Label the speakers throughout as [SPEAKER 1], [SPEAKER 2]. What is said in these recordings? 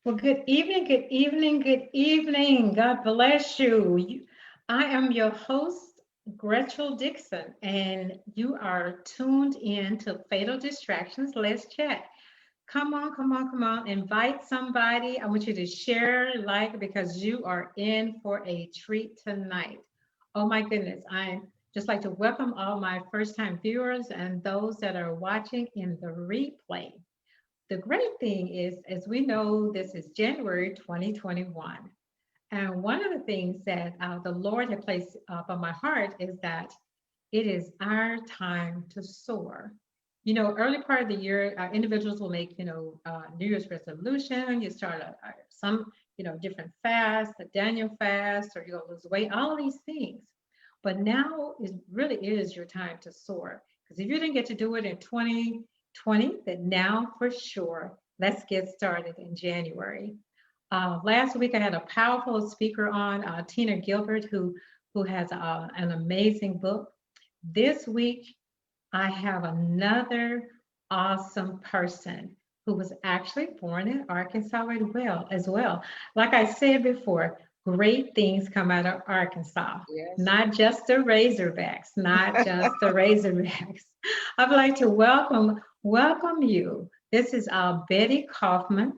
[SPEAKER 1] Well, good evening, good evening, good evening. God bless you. I am your host, Gretchen Dixon, and you are tuned in to Fatal Distractions. Let's chat. Come on, come on, come on. Invite somebody. I want you to share, like, because you are in for a treat tonight. Oh my goodness. I just like to welcome all my first time viewers and those that are watching in the replay. The great thing is, as we know, this is January 2021. And one of the things that the Lord had placed on my heart is that it is our time to soar. You know, early part of the year, individuals will make, New Year's resolution. You start some, different fast, the Daniel fast, or you'll lose weight, all of these things. But now is really is your time to soar. Because if you didn't get to do it in 2020, then now for sure, let's get started in January. Last week, I had a powerful speaker on, Tina Gilbert, who has an amazing book. This week, I have another awesome person who was actually born in Arkansas as well. Like I said before, great things come out of Arkansas,
[SPEAKER 2] Yes.
[SPEAKER 1] not just the Razorbacks, not just the Razorbacks. I'd like to welcome you. This is Betty Coffman.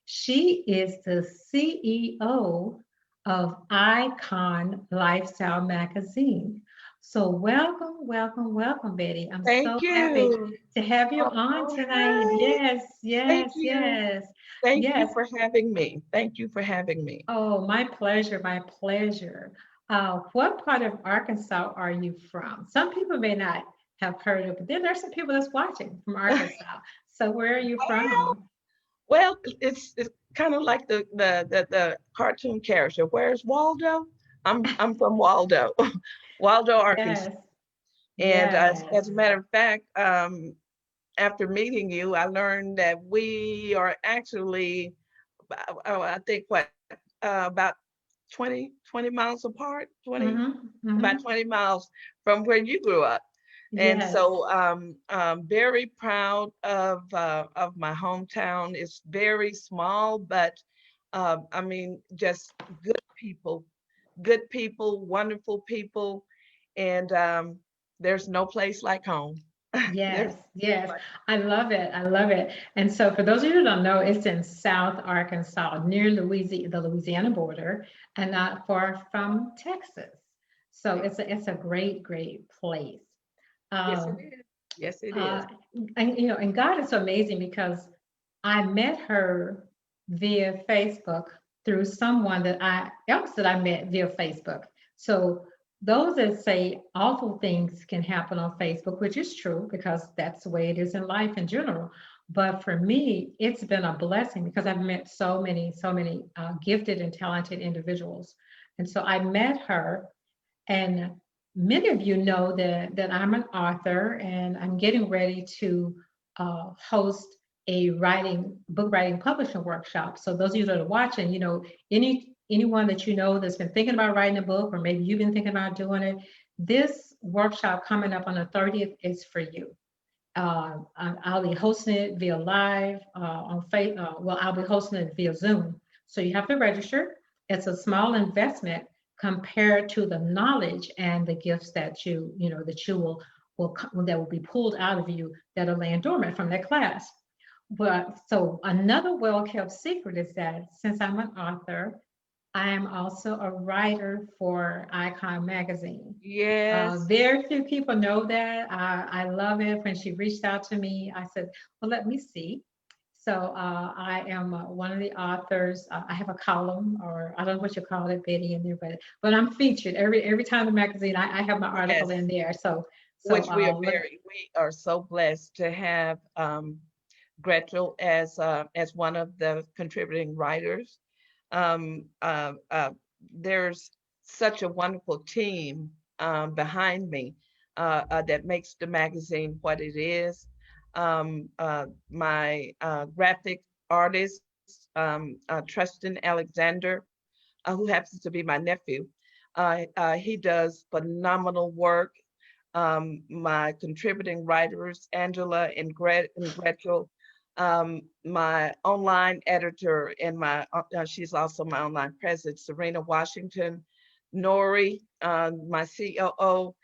[SPEAKER 1] She is the CEO of Icon Lifestyle Magazine. So welcome, Betty. I'm so
[SPEAKER 2] Thank
[SPEAKER 1] happy
[SPEAKER 2] you.
[SPEAKER 1] to have you on
[SPEAKER 2] All
[SPEAKER 1] tonight.
[SPEAKER 2] right.
[SPEAKER 1] Yes,
[SPEAKER 2] Thank
[SPEAKER 1] yes,
[SPEAKER 2] you.
[SPEAKER 1] yes,
[SPEAKER 2] Thank you
[SPEAKER 1] yes.
[SPEAKER 2] for having me. Thank you for having me.
[SPEAKER 1] Oh, my pleasure, my pleasure. What part of Arkansas are you from? Some people may not have heard of, but then there's some people that's watching from Arkansas. So where are you
[SPEAKER 2] Well,
[SPEAKER 1] from?
[SPEAKER 2] it's kind of like the cartoon character. Where's Waldo? I'm from Waldo, Waldo, Arkansas.
[SPEAKER 1] Yes,
[SPEAKER 2] And as
[SPEAKER 1] yes.
[SPEAKER 2] a matter of fact, after meeting you, I learned that we are actually, I think about 20 miles apart, 20
[SPEAKER 1] Mm-hmm,
[SPEAKER 2] about
[SPEAKER 1] mm-hmm.
[SPEAKER 2] 20 miles from where you grew up. And
[SPEAKER 1] Yes.
[SPEAKER 2] so I'm very proud of my hometown. It's very small, but I mean, just good people, wonderful people. And there's no place like home. There's
[SPEAKER 1] Yes, yes.
[SPEAKER 2] like,
[SPEAKER 1] I love it. I love it. And so for those of you who don't know, it's in South Arkansas, near Louisiana, the Louisiana border, and not far from Texas. So it's a great, great place.
[SPEAKER 2] yes, it
[SPEAKER 1] Um,
[SPEAKER 2] is. Yes, it is.
[SPEAKER 1] uh, and God is so amazing because I met her via Facebook through someone that I met via Facebook. So those that say awful things can happen on Facebook, which is true because that's the way it is in life in general. But for me, it's been a blessing because I've met so many gifted and talented individuals. And so I met her, and many of you know that I'm an author, and I'm getting ready to host a book writing publishing workshop. So those of you that are watching, anyone that you know that's been thinking about writing a book, or maybe you've been thinking about doing it, this workshop coming up on the 30th is for you. I'll be hosting it via live on Facebook. Well, I'll be hosting it via Zoom. So you have to register. It's a small investment compared to the knowledge and the gifts that that will be pulled out of you that are laying dormant from that class. But so another well-kept secret is that since I'm an author, I am also a writer for Icon Magazine.
[SPEAKER 2] Yes.
[SPEAKER 1] Very few people know that. I love it. When she reached out to me, I said, well, let me see. So I am one of the authors. I have a column, or I don't know what you call it, Betty, in there, but I'm featured every time the magazine. I have my article in
[SPEAKER 2] Yes.
[SPEAKER 1] there. So
[SPEAKER 2] Which we are so blessed to have Gretchen as one of the contributing writers. Um, uh, uh, there's such a wonderful team behind me that makes the magazine what it is. My graphic artist, Tristan Alexander, who happens to be my nephew, he does phenomenal work. My contributing writers, Angela and Gretchen, My online editor and she's also my online president, Serena Washington, Nori, my COO,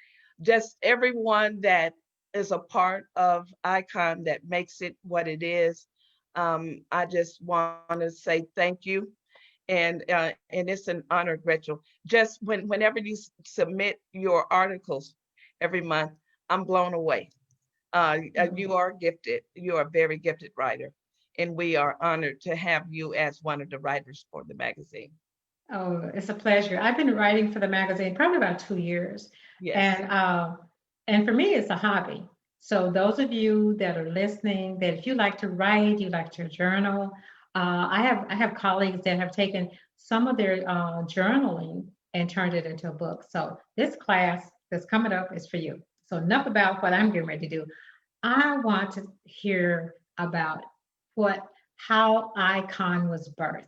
[SPEAKER 2] just everyone that is a part of Icon that makes it what it is. I just want to say thank you. And it's an honor, Gretchen. Just whenever you submit your articles every month, I'm blown away. You
[SPEAKER 1] Oh,
[SPEAKER 2] are gifted. You are a very gifted writer, and we are honored to have you as one of the writers for the magazine.
[SPEAKER 1] oh, it's a pleasure. I've been writing for the magazine probably about 2 years,
[SPEAKER 2] Yes,
[SPEAKER 1] and uh, and for me, it's a hobby. So those of you that are listening, that if you like to write, you like to journal, I have colleagues that have taken some of their journaling and turned it into a book. So this class that's coming up is for you. So enough about what I'm getting ready to do. I want to hear about what how Icon was birthed.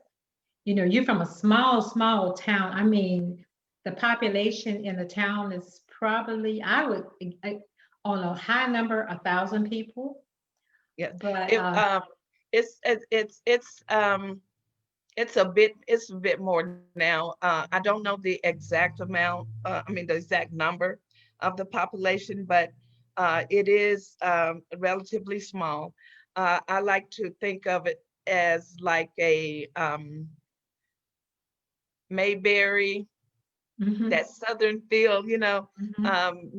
[SPEAKER 1] You're from a small, small town. I mean, the population in the town is probably, on a high number, 1,000 people.
[SPEAKER 2] yes.
[SPEAKER 1] But
[SPEAKER 2] It it's a bit more now. I don't know the exact amount. I mean the exact number of the population, but it is relatively small. I like to think of it as like a Mayberry,
[SPEAKER 1] mhm,
[SPEAKER 2] that southern feel,
[SPEAKER 1] mhm,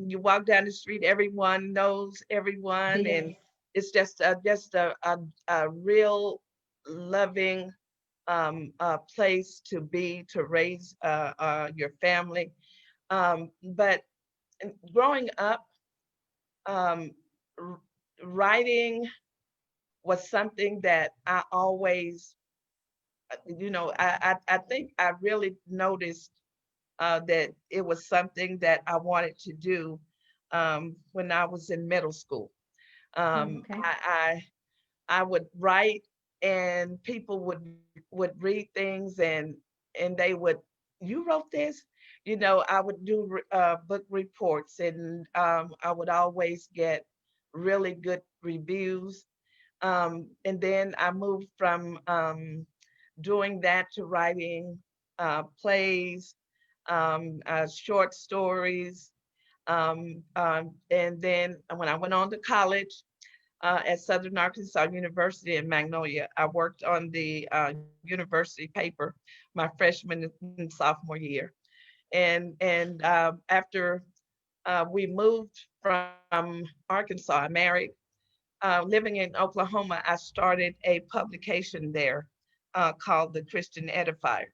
[SPEAKER 2] you walk down the street, everyone knows everyone,
[SPEAKER 1] yes,
[SPEAKER 2] and it's just a real loving place to be, to raise your family. But growing up, um, r- writing was something that I always, I think I really noticed that it was something that I wanted to do when I was in middle school.
[SPEAKER 1] oh, okay,
[SPEAKER 2] I would write, and people would read things, and they would, you wrote this, I would do book reports, and I would always get really good reviews. And then I moved from doing that to writing plays, short stories. And then when I went on to college at Southern Arkansas University in Magnolia, I worked on the university paper my freshman and sophomore year. And after we moved from Arkansas, I married. Living in Oklahoma, I started a publication there called the Christian Edifier,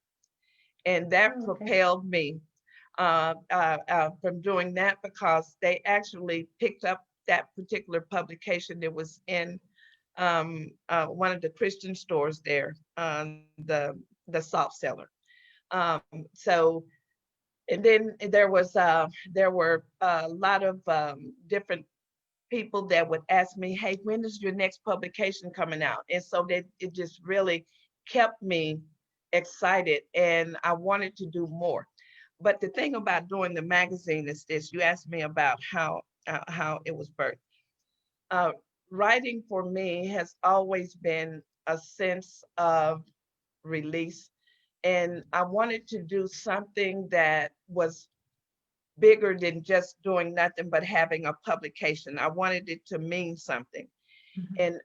[SPEAKER 2] and that
[SPEAKER 1] oh, okay,
[SPEAKER 2] propelled me from doing that, because they actually picked up that particular publication that was in one of the Christian stores there, the salt seller. So, and then there were a lot of different people that would ask me, "Hey, when is your next publication coming out?" And so that it just really kept me excited, and I wanted to do more. But the thing about doing the magazine is this: you asked me about how it was birthed. Uh, Writing for me has always been a sense of release, and I wanted to do something that was bigger than just doing nothing but having a publication. I wanted it to mean something.
[SPEAKER 1] mhm,
[SPEAKER 2] And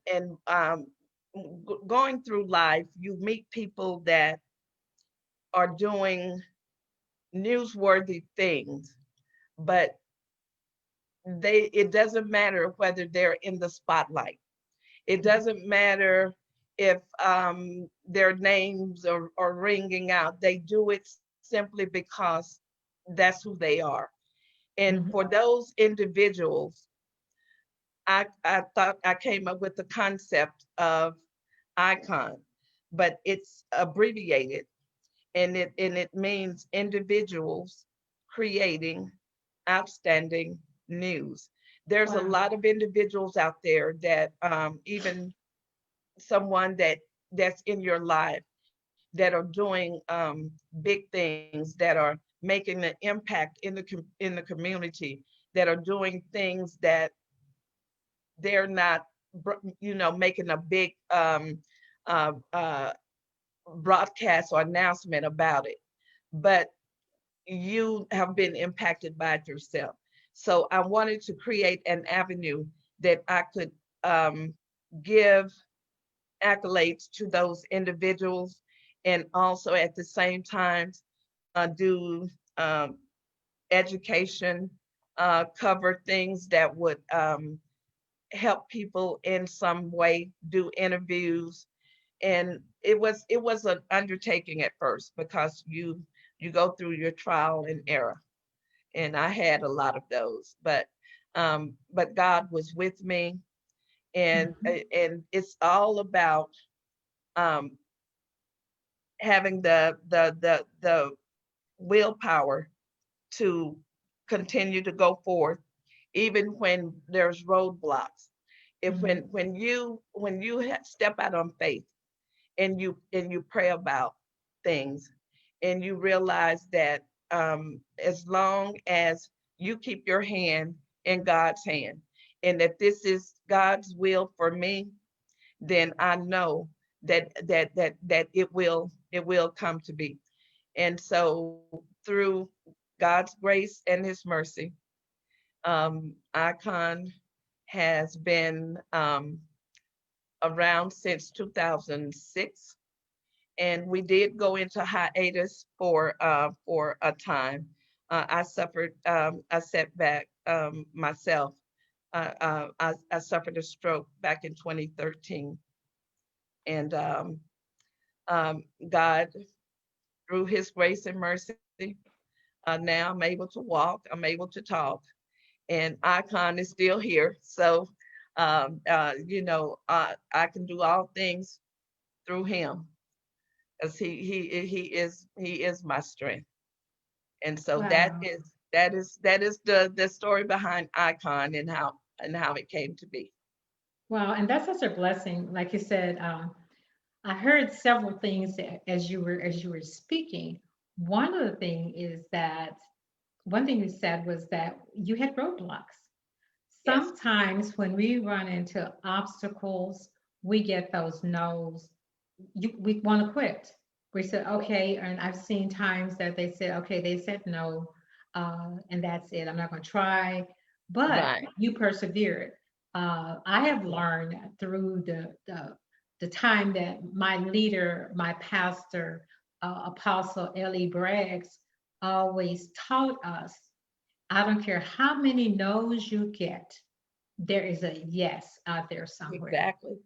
[SPEAKER 2] going through life, you meet people that are doing newsworthy things, but it doesn't matter whether they're in the spotlight. It
[SPEAKER 1] mhm.
[SPEAKER 2] doesn't matter if their names are ringing out. They do it simply because that's who they are. And for
[SPEAKER 1] Mhm.
[SPEAKER 2] those individuals, I thought I came up with the concept of icon, but it's abbreviated, and it means individuals creating outstanding news. There's a
[SPEAKER 1] Wow.
[SPEAKER 2] lot of individuals out there that even someone that's in your life that are doing big things, that are making an impact in the community, that are doing things that they're not. making a big uh, uh, broadcast or announcement about it, but you have been impacted by it yourself. So I wanted to create an avenue that I could give accolades to those individuals, and also at the same time do um, education, cover things that would help people in some way, do interviews. And it was an undertaking at first, because you go through your trial and error, and I had a lot of those, but God was with me. and
[SPEAKER 1] Mhm.
[SPEAKER 2] and it's all about um having the willpower to continue to go forth, even when there's roadblocks. If
[SPEAKER 1] Mhm.
[SPEAKER 2] when you step out on faith, and you pray about things, and you realize that as long as you keep your hand in God's hand, and that this is God's will for me, then I know that it will come to be. And so through God's grace and His mercy, Icon has been around since 2006, and we did go into hiatus for a time. I suffered a setback myself. I suffered a stroke back in 2013, and God, through His grace and mercy, now I'm able to walk. I'm able to talk, and Icon is still here. So, I can do all things through Him, as He is my strength. And so that
[SPEAKER 1] Wow.
[SPEAKER 2] is the story behind Icon, and how it came to be.
[SPEAKER 1] Wow. And that's such a blessing. Like you said, I heard several things as you were speaking. One of the thing is that one thing you said was that you had roadblocks.
[SPEAKER 2] Yes,
[SPEAKER 1] Sometimes when we run into obstacles, we get those no's. We want to quit. We said, okay, and I've seen times that they said, okay, they said no, and that's it. I'm not going to try, but
[SPEAKER 2] right.
[SPEAKER 1] you persevered. I have
[SPEAKER 2] Yeah,
[SPEAKER 1] learned through the time that my leader, my pastor, Apostle Ellie Braggs, always taught us. I don't care how many no's you get, there is a yes out there somewhere.
[SPEAKER 2] exactly,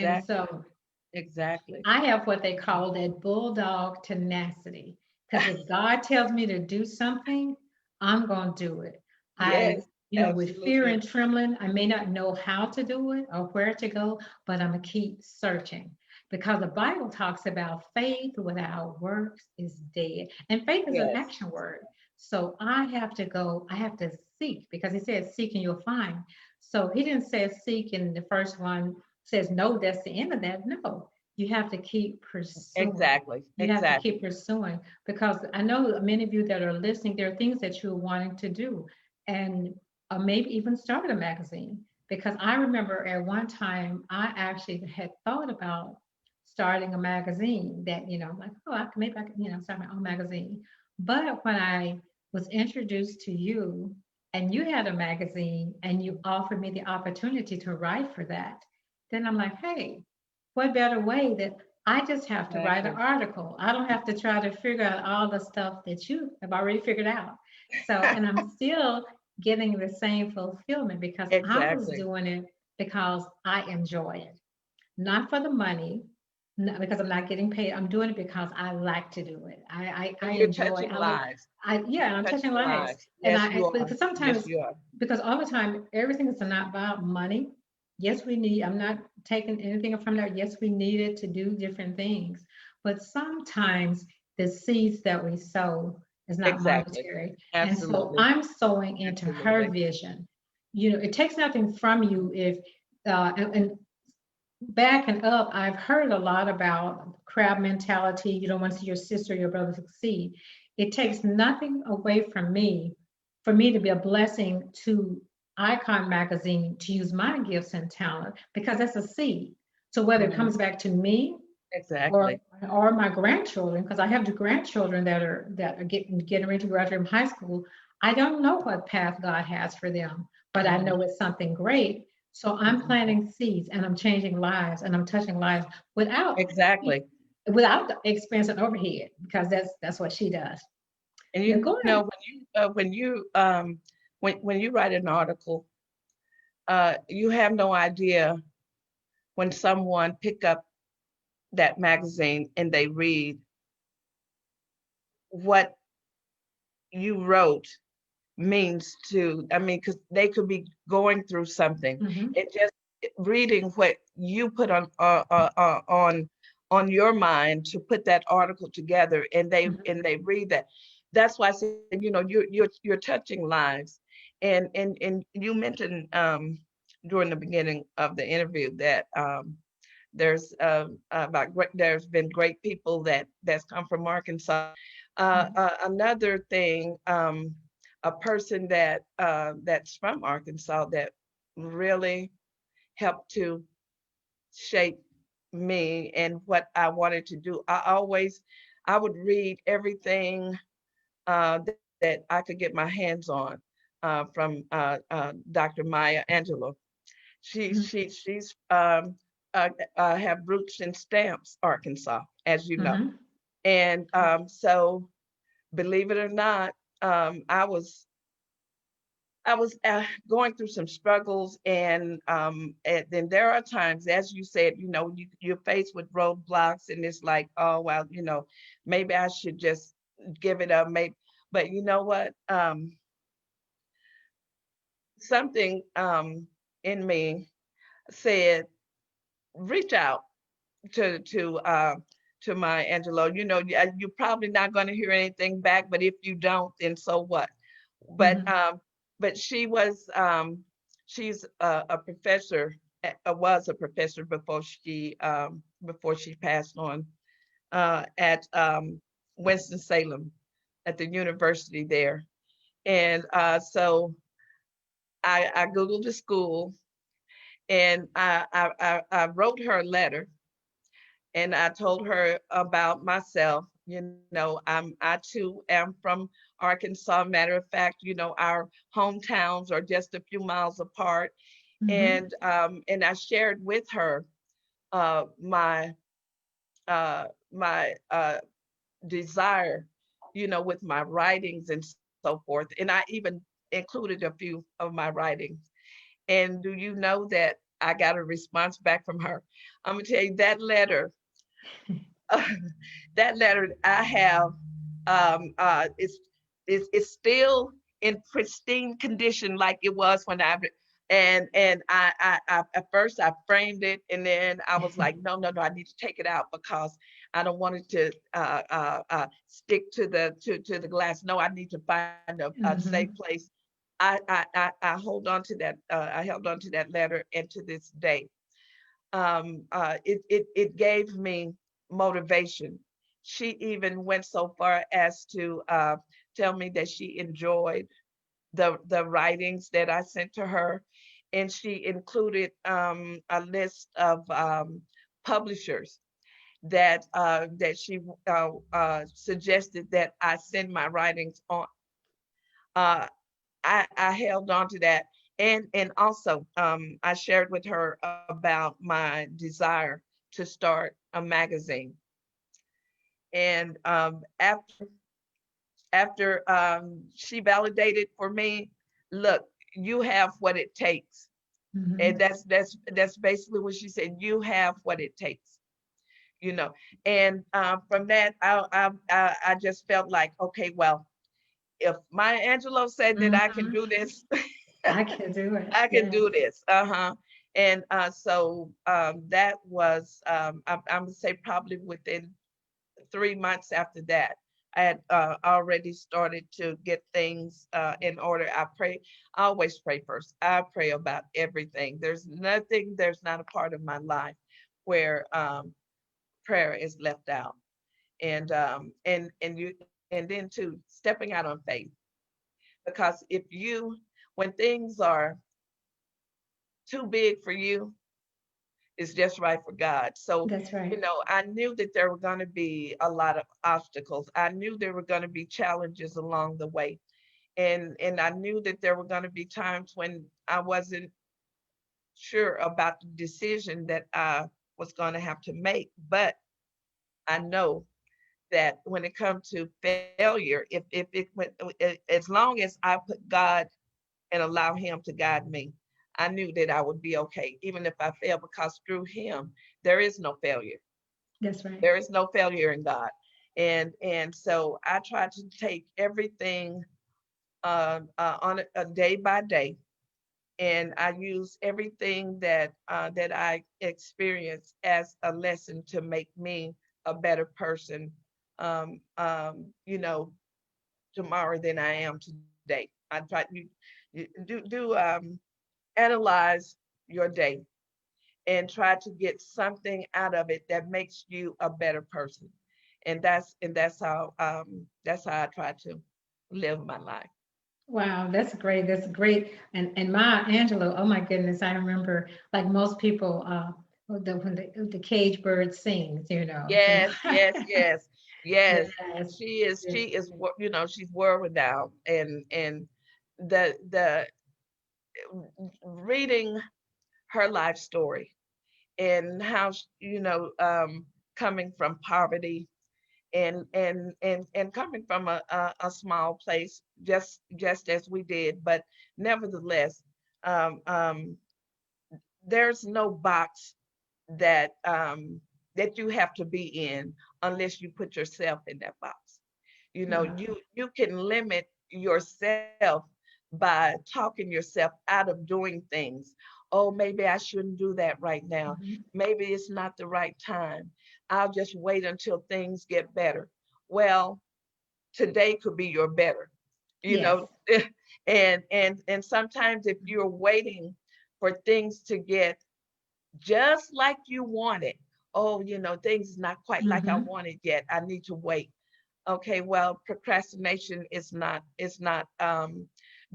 [SPEAKER 1] And
[SPEAKER 2] exactly,
[SPEAKER 1] so
[SPEAKER 2] exactly.
[SPEAKER 1] I have what they call that bulldog tenacity. Because if God tells me to do something, I'm going to do it. I,
[SPEAKER 2] Yes,
[SPEAKER 1] with fear
[SPEAKER 2] absolutely.
[SPEAKER 1] and trembling, I may not know how to do it or where to go, but I'm going to keep searching. Because the Bible talks about faith without works is dead. And faith is an
[SPEAKER 2] Yes,
[SPEAKER 1] action word. So I have to go, I have to seek, because he says, seek and you'll find. So he didn't say seek, and the first one says, no, that's the end of that. No, you have to keep pursuing.
[SPEAKER 2] exactly,
[SPEAKER 1] You have to keep
[SPEAKER 2] exactly.
[SPEAKER 1] pursuing, because I know many of you that are listening, there are things that you're wanting to do, and maybe even start a magazine. Because I remember at one time I actually had thought about starting a magazine that, like, oh, maybe I could, start my own magazine. But when I was introduced to you and you had a magazine and you offered me the opportunity to write for that, then I'm like, hey, what better way that I just have to write an
[SPEAKER 2] Exactly.
[SPEAKER 1] article? I don't have to try to figure out all the stuff that you have already figured out. So, and I'm still getting the same fulfillment because I was
[SPEAKER 2] Exactly.
[SPEAKER 1] doing it because I enjoy it, not for the money, not because I'm not getting paid. I'm doing it because I like to do it. I
[SPEAKER 2] And you're
[SPEAKER 1] enjoy.
[SPEAKER 2] touching lives.
[SPEAKER 1] Yeah,
[SPEAKER 2] You're
[SPEAKER 1] I'm touching
[SPEAKER 2] touching
[SPEAKER 1] lives,
[SPEAKER 2] lives.
[SPEAKER 1] and
[SPEAKER 2] Yes, you are.
[SPEAKER 1] because
[SPEAKER 2] Yes,
[SPEAKER 1] sometimes,
[SPEAKER 2] you are.
[SPEAKER 1] because all the time everything is not about money. Yes, we need. I'm not taking anything from that. Yes, we need it to do different things, but sometimes the seeds that we sow is not
[SPEAKER 2] Exactly.
[SPEAKER 1] monetary, and so
[SPEAKER 2] Absolutely.
[SPEAKER 1] I'm sowing into her
[SPEAKER 2] Absolutely.
[SPEAKER 1] vision. It takes nothing from you if and backing up, I've heard a lot about crab mentality. You don't want to see your sister or your brother succeed. It takes nothing away from me for me to be a blessing to Icon magazine to use my gifts and talent because that's a seed. So whether it
[SPEAKER 2] Mhm.
[SPEAKER 1] comes back to me or
[SPEAKER 2] Exactly.
[SPEAKER 1] or my grandchildren, because I have the grandchildren that are getting ready to graduate from high school, I don't know what path God has for them, but I
[SPEAKER 2] Mhm.
[SPEAKER 1] know it's something great. So I'm
[SPEAKER 2] Mhm.
[SPEAKER 1] planting seeds and I'm changing lives and I'm touching lives without
[SPEAKER 2] Exactly.
[SPEAKER 1] without the expense and overhead because that's what she does.
[SPEAKER 2] And
[SPEAKER 1] Yeah,
[SPEAKER 2] you
[SPEAKER 1] go
[SPEAKER 2] know,
[SPEAKER 1] ahead.
[SPEAKER 2] when you write an article, you have no idea when someone pick up that magazine and they read what you wrote means to, I mean, because they could be going through something.
[SPEAKER 1] Hmm.
[SPEAKER 2] It just reading what you put on your mind to put that article together, and they read that. That's why I said, you're touching lives, and you mentioned during the beginning of the interview that there's been great people that's come from Arkansas. Another thing, a person that's from Arkansas that really helped to shape me and what I wanted to do. I would read everything that I could get my hands on from Dr. Maya Angelou. She's have roots in Stamps, Arkansas, as you know.
[SPEAKER 1] Hmm.
[SPEAKER 2] And so, believe it or not, I was going through some struggles, and then there are times, as you said, you're faced with roadblocks, and it's like, oh well, maybe I should just give it up. Maybe, but you know what? Something in me said, reach out to to my Angelo. You're probably not going to hear anything back, but if you don't, then so what? But
[SPEAKER 1] Hmm.
[SPEAKER 2] she's a professor, was a professor before she passed on at Winston Salem at the university there. And so I googled the school, and I wrote her a letter, and I told her about myself. I too am from Arkansas. Matter of fact, our hometowns are just a few miles apart,
[SPEAKER 1] Hmm.
[SPEAKER 2] and I shared with her my my desire, with my writings and so forth, and I even included a few of my writings. And do you know that I got a response back from her? I'm gonna tell you that letter. That letter I have, it's still in pristine condition like it was when I at first I framed it, and then I was like, no, no, no, I need to take it out because I don't want it to stick to the glass. No, I need to find a safe
[SPEAKER 1] Hmm.
[SPEAKER 2] place. I hold on to that. I held on to that letter, and to this day, it gave me motivation. She even went so far as to tell me that she enjoyed the writings that I sent to her, and she included a list of publishers that she suggested that I send my writings on. Uh, I held on to that, and also I shared with her about my desire to start a magazine. And after she validated for me, look, you have what it takes. And
[SPEAKER 1] Hmm.
[SPEAKER 2] that's basically what she said. You have what it takes, you know. And from that, I just felt like, okay, well, if Maya Angelou said that I can
[SPEAKER 1] Hmm.
[SPEAKER 2] do this,
[SPEAKER 1] I can do it.
[SPEAKER 2] I can
[SPEAKER 1] Yes.
[SPEAKER 2] do this. Uh-huh. And so that was, I'm gonna say probably within 3 months after that, I had already started to get things in order. I always pray first. I pray about everything. There's not a part of my life where prayer is left out. And then too, stepping out on faith, because if you when things are too big for you, it's just right for God. So,
[SPEAKER 1] That's right.
[SPEAKER 2] I knew that there were going to be a lot of obstacles. I knew there were going to be challenges along the way. And I knew that there were going to be times when I wasn't sure about the decision that I was going to have to make. But I know that when it comes to failure, as long as I put God and allow Him to guide me, I knew that I would be okay, even if I failed, because through Him there is no failure.
[SPEAKER 1] That's right.
[SPEAKER 2] There is no failure in God, and so I try to take everything on a day by day, and I use everything that I experience as a lesson to make me a better person. You know, tomorrow than I am today. I try you do analyze your day and try to get something out of it that makes you a better person, and that's how I try to live my life.
[SPEAKER 1] Wow, that's great. That's great. And Maya Angelou, oh my goodness, I remember like most people, when the cage bird sings,
[SPEAKER 2] Yes, yes, yes, yes.
[SPEAKER 1] Yes.
[SPEAKER 2] She
[SPEAKER 1] Yes.
[SPEAKER 2] is she's world renowned, and the reading her life story and how coming from poverty and coming from a small place, just as we did, but nevertheless, um, um, there's no box that you have to be in unless you put yourself in that box.
[SPEAKER 1] Wow.
[SPEAKER 2] You can limit yourself by talking yourself out of doing things. Oh, maybe I shouldn't do that right now.
[SPEAKER 1] Mhm.
[SPEAKER 2] Maybe it's not the right time. I'll just wait until things get better. Well, today could be your better, you
[SPEAKER 1] Yes.
[SPEAKER 2] know. And sometimes if you're waiting for things to get just like you want it, oh, things is not quite like I
[SPEAKER 1] Hmm.
[SPEAKER 2] want it yet, I need to wait. Okay, well, procrastination is not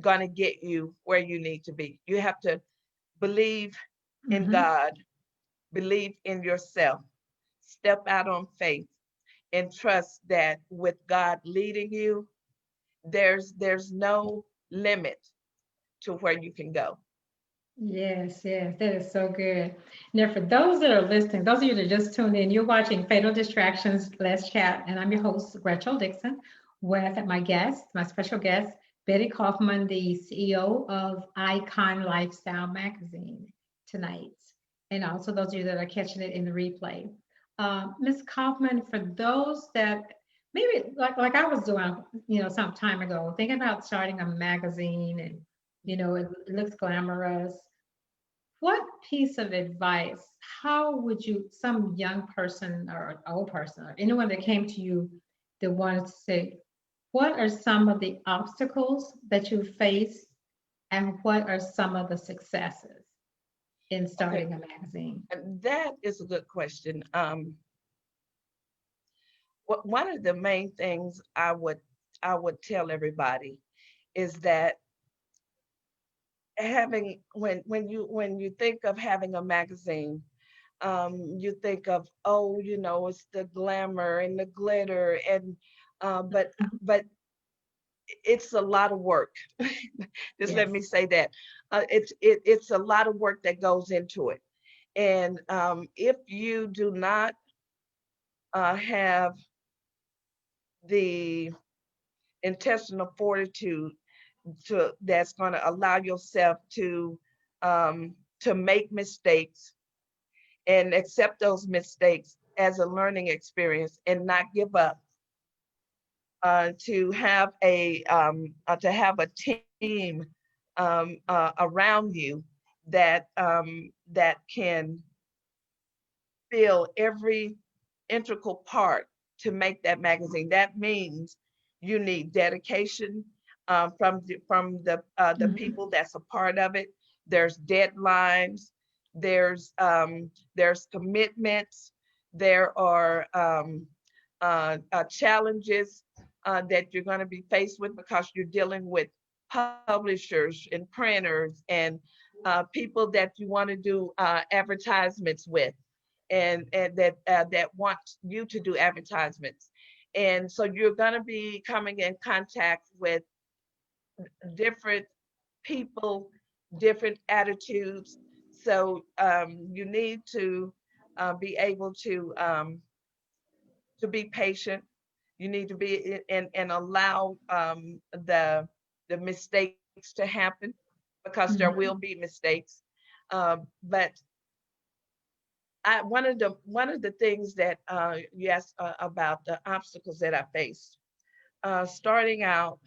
[SPEAKER 2] gonna get you where you need to be. You have to believe in
[SPEAKER 1] Hmm.
[SPEAKER 2] God, believe in yourself, step out on faith, and trust that with God leading you, there's no limit to where you can go.
[SPEAKER 1] Yes, yes, that is so good. Now, for those that are listening, those of you that just tuned in, you're watching Fatal Distractions, Let's Chat, and I'm your host, Rachel Dixon, with my guest, my special guest, Betty Coffman, the CEO of Icon Lifestyle Magazine tonight. And also those of you that are catching it in the replay. Ms. Kaufman, for those that maybe like I was doing, some time ago, thinking about starting a magazine and it looks glamorous. What piece of advice, how would you, some young person or an old person or anyone that came to you that wanted to say, what are some of the obstacles that you face and what are some of the successes in
[SPEAKER 2] Okay,
[SPEAKER 1] starting a magazine?
[SPEAKER 2] and that is a good question. One of the main things I would tell everybody is that having when you think of having a magazine, you think of, oh, it's the glamour and the glitter, and
[SPEAKER 1] Mhm.
[SPEAKER 2] but it's a lot of work. Just let me
[SPEAKER 1] Yes.
[SPEAKER 2] say that it's a lot of work that goes into it, and if you do not have the intestinal fortitude that's going to allow yourself to make mistakes and accept those mistakes as a learning experience and not give up, to have a team around you that can fill every integral part to make that magazine. That means you need dedication from the
[SPEAKER 1] Mhm.
[SPEAKER 2] people that's a part of it. There's deadlines. There's commitments. There are challenges that you're going to be faced with because you're dealing with publishers and printers and people that you want to do advertisements with, and that want you to do advertisements. And so you're going to be coming in contact with different people, different attitudes. So you need be able to be patient. You need to be and allow the mistakes to happen, because there will
[SPEAKER 1] Mhm.
[SPEAKER 2] be mistakes. But one of the things that you asked about the obstacles that I faced, starting out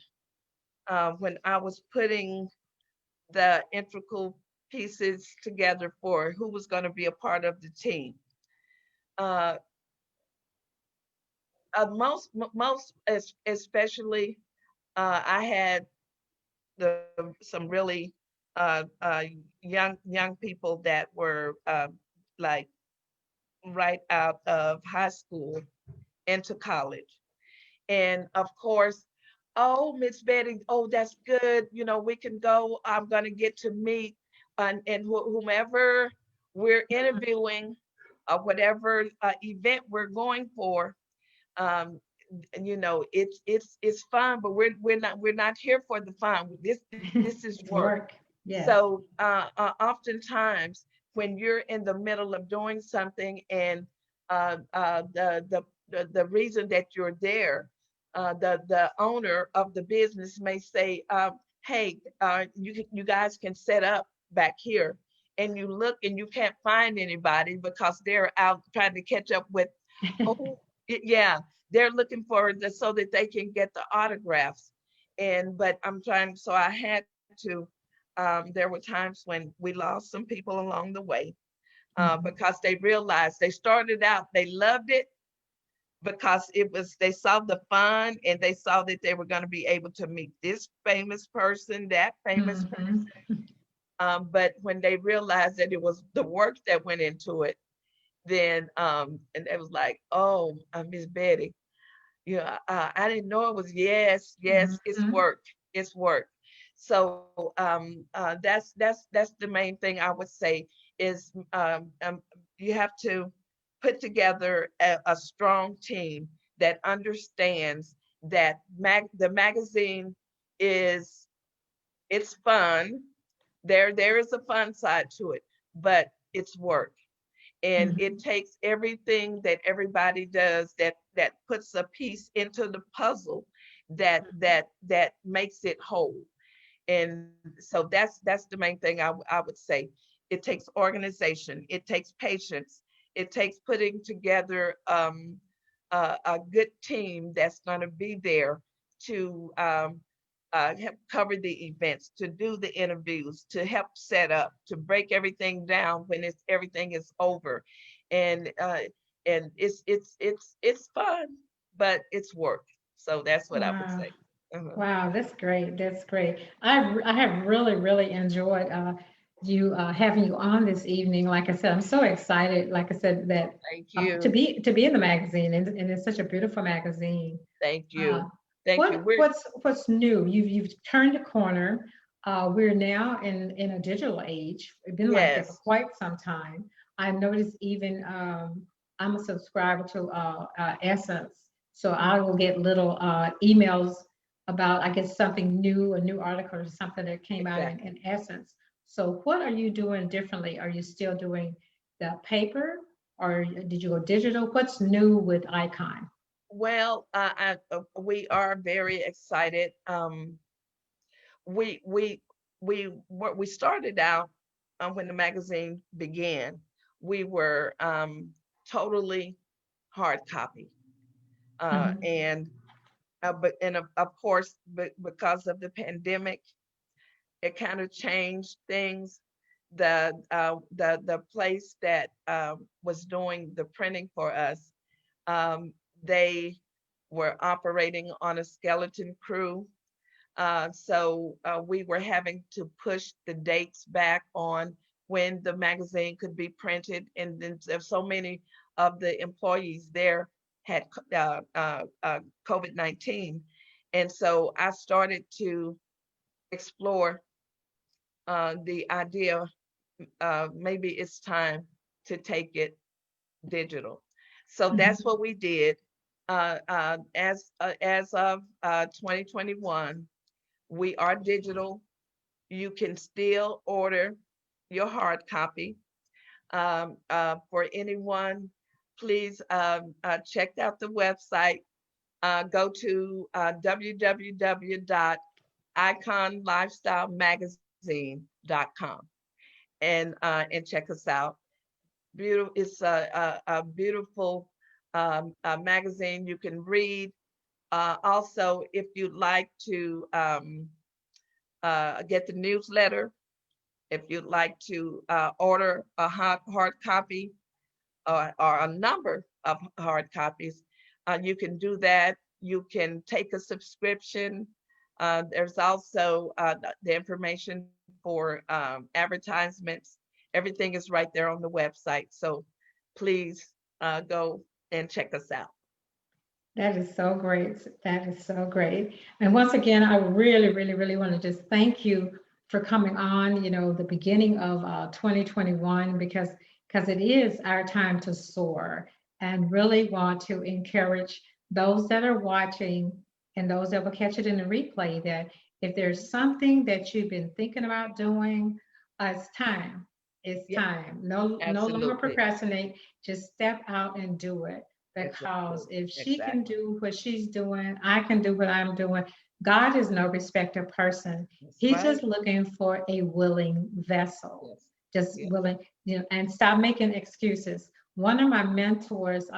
[SPEAKER 2] when I was putting the integral pieces together for who was going to be a part of the team. Uh, especially, I had some really uh, uh, young people that were like right out of high school into college. And of course, oh, Miss Betty, oh, that's good. You know, we can go. I'm going to get to meet and whomever we're interviewing or whatever event we're going for. Um, you know, it's fun, but we're not here for the fun. This is
[SPEAKER 1] It's
[SPEAKER 2] work.
[SPEAKER 1] work. Yes.
[SPEAKER 2] So oftentimes when you're in the middle of doing something and the reason that you're there, the owner of the business may say, "Hey, you guys can set up back here," and you look and you can't find anybody because they're out trying to catch up with. Oh, yeah, they're looking for the so that they can get the autographs. And but I'm trying, so I had to. There were times when we lost some people along the way
[SPEAKER 1] Mhm.
[SPEAKER 2] because they realized they started out, they loved it because they saw the fun and they saw that they were going to be able to meet this famous person, that famous
[SPEAKER 1] Mhm.
[SPEAKER 2] person. But when they realized that it was the work that went into it, then and it was like, oh, Miss Betty, yeah, I didn't know it was. Yes, yes, it's
[SPEAKER 1] Mhm.
[SPEAKER 2] work. It's work. So that's the main thing I would say is you have to put together a strong team that understands that the magazine is it's fun. There is a fun side to it, but it's work, and it
[SPEAKER 1] Mhm.
[SPEAKER 2] takes everything that everybody does that puts a piece into the puzzle that makes it whole. And so that's the main thing I would say. It takes organization, it takes patience, it takes putting together a good team that's going to be there to help cover the events, to do the interviews, to help set up, to break everything down when everything is over, and it's fun, but it's work. So that's what I would
[SPEAKER 1] Wow.
[SPEAKER 2] say. Uh-huh.
[SPEAKER 1] Wow, that's great. That's great. I have really, really enjoyed you having you on this evening. Like I said, I'm so excited. Like I said, that
[SPEAKER 2] Thank you.
[SPEAKER 1] to be in the magazine, and it's such a beautiful magazine.
[SPEAKER 2] Thank
[SPEAKER 1] Uh,
[SPEAKER 2] you. Thank you. We're
[SPEAKER 1] what's new? You've turned a corner. We're now in a digital age. It's been like that for
[SPEAKER 2] yes,
[SPEAKER 1] quite some time. I noticed even I'm a subscriber to Essence, so I
[SPEAKER 2] mhm,
[SPEAKER 1] will get little emails about I guess something new, a new article or something that came out
[SPEAKER 2] exactly.
[SPEAKER 1] in Essence. So what are you doing differently? Are you still doing the paper, or did you go digital? What's new with Icon?
[SPEAKER 2] Well, we are very excited. We we we started out when the magazine began. We were totally hard copy,
[SPEAKER 1] Mhm.
[SPEAKER 2] and but and of course, because of the pandemic, it kind of changed things. The place that was doing the printing for us, um, they were operating on a skeleton crew. So we were having to push the dates back on when the magazine could be printed, and then there's so many of the employees there had COVID-19, and so I started to explore the idea, maybe it's time to take it digital. So that's
[SPEAKER 1] Mhm.
[SPEAKER 2] what we did. As of 2021, we are digital. You can still order your hard copy. For anyone, please check out the website. Go to www.iconlifestylemagazine.com and check us out. Beautiful. It's a beautiful magazine you can read. Also, if you'd like to get the newsletter, if you'd like to order a hard copy or a number of hard copies, you can do that. You can take a subscription. There's also the information for advertisements. Everything is right there on the website. So please go and check us out.
[SPEAKER 1] That is so great. That is so great. And once again, I really, really, really want to just thank you for coming on, the beginning of 2021, because it is our time to soar, and really want to encourage those that are watching and those that will catch it in the replay, that if there's something that you've been thinking about doing, it's time. It's
[SPEAKER 2] Yep,
[SPEAKER 1] time. No longer
[SPEAKER 2] absolutely.
[SPEAKER 1] procrastinate. Just step out and do it, because
[SPEAKER 2] Exactly.
[SPEAKER 1] if she can
[SPEAKER 2] Exactly.
[SPEAKER 1] do what she's doing, I can do what I'm doing. God is no respecter of person.
[SPEAKER 2] That's
[SPEAKER 1] He's
[SPEAKER 2] right.
[SPEAKER 1] just looking for a willing vessel,
[SPEAKER 2] Yes.
[SPEAKER 1] just
[SPEAKER 2] Yes.
[SPEAKER 1] willing, and stop making excuses. One of my mentors,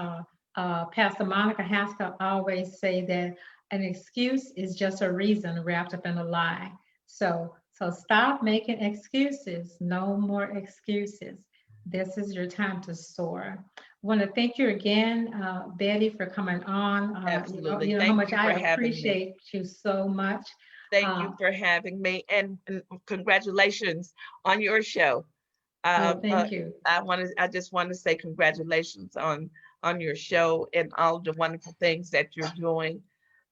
[SPEAKER 1] Pastor Monica Haskell, always say that an excuse is just a reason wrapped up in a lie. So stop making excuses. No more excuses. This is your time to soar. I want to thank you again, Betty, for coming on.
[SPEAKER 2] Absolutely.
[SPEAKER 1] How
[SPEAKER 2] Thank
[SPEAKER 1] much
[SPEAKER 2] you
[SPEAKER 1] I
[SPEAKER 2] for having me.
[SPEAKER 1] appreciate you so much.
[SPEAKER 2] Thank
[SPEAKER 1] Uh,
[SPEAKER 2] you for having me, and congratulations on your show. Uh,
[SPEAKER 1] oh,
[SPEAKER 2] uh,
[SPEAKER 1] thank you.
[SPEAKER 2] I just want to say congratulations on your show and all the wonderful things that you're doing.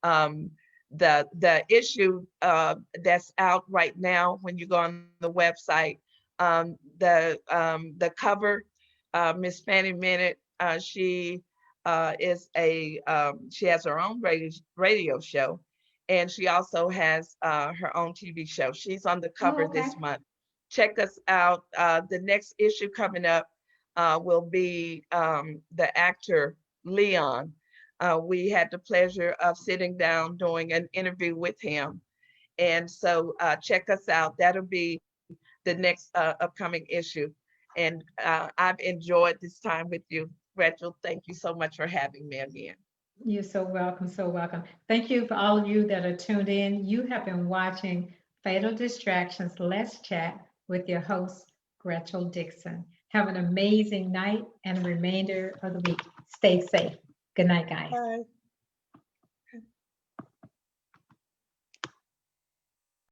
[SPEAKER 2] Um, the issue that's out right now when you go on the website, the cover, Miss Fanny Minute, she has her own radio show, and she also has her own TV show. She's on the
[SPEAKER 1] Oh,
[SPEAKER 2] cover
[SPEAKER 1] okay.
[SPEAKER 2] this month. Check us out. The next issue coming up will be the actor Leon. We had the pleasure of sitting down doing an interview with him. And so check us out. That'll be the next upcoming issue. And I've enjoyed this time with you, Rachel. Thank you so much for having me again.
[SPEAKER 1] You're so welcome, so welcome. Thank you for all of you that are tuned in. You have been watching Fatal Distractions. Let's chat with your host, Gretchen Dixon. Have an amazing night and remainder of the week. Stay safe. Good night, guys.
[SPEAKER 2] Bye.